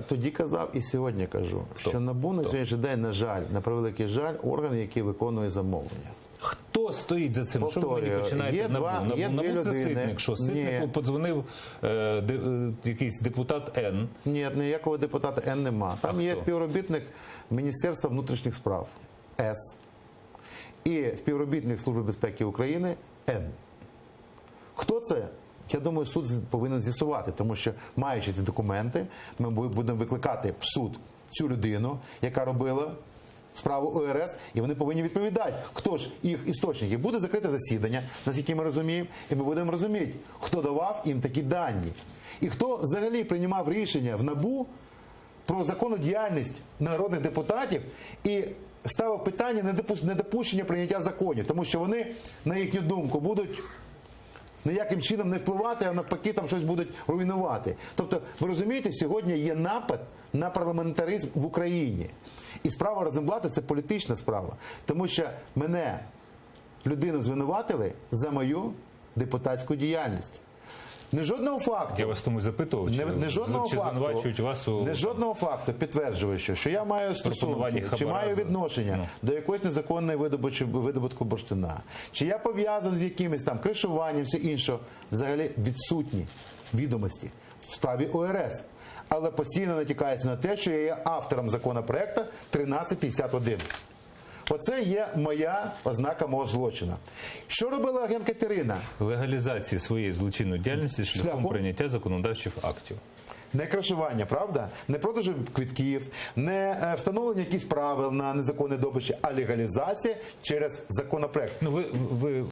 тоді казав і сьогодні кажу, що НАБУ на сьогоднішній день, на жаль, на превеликий жаль, орган, який виконує замовлення. Хто стоїть за цим? Що ви мені починаєте є НАБУ? дві НАБУ це людини. Ситник. Що Ситнику подзвонив якийсь депутат Н. Ні, ніякого депутата Н нема. Там є співробітник Міністерства внутрішніх справ С і співробітник Служби безпеки України Н. Хто це? Я думаю, суд повинен з'ясувати, тому що, маючи ці документи, ми будемо викликати в суд цю людину, яка робила справу ОРС, і вони повинні відповідати, хто ж їх істочники. Буде закрите засідання, наскільки ми розуміємо, і ми будемо розуміти, хто давав їм такі дані. І хто взагалі приймав рішення в НАБУ про законну діяльність народних депутатів і ставив питання недопущення прийняття законів, тому що вони, на їхню думку, будуть ніяким чином не впливати, а навпаки там щось будуть руйнувати. Тобто, ви розумієте, сьогодні є напад на парламентаризм в Україні. І справа Розенблата – це політична справа. Тому що мене, людину, звинуватили за мою депутатську діяльність. Не жодного факту. Я вас тому запитував, Не жодного факту підтверджуючи, що я маю стосунки, чи маю відношення до якоїсь незаконної видобутку бурштина, чи я пов'язаний з якимось там кришуванням, все інше, взагалі відсутні відомості в справі ОРС. Але постійно натякається на те, що я є автором законопроекту 1351. Оце є моя ознака мого злочину. Що робила агент Катерина? Легалізації своєї злочинної діяльності шляхом прийняття законодавчих актів. Не кришування, правда? Не продажу квитків, не встановлення якихось правил на незаконне добичі, а легалізація через законопроект. Ну, ви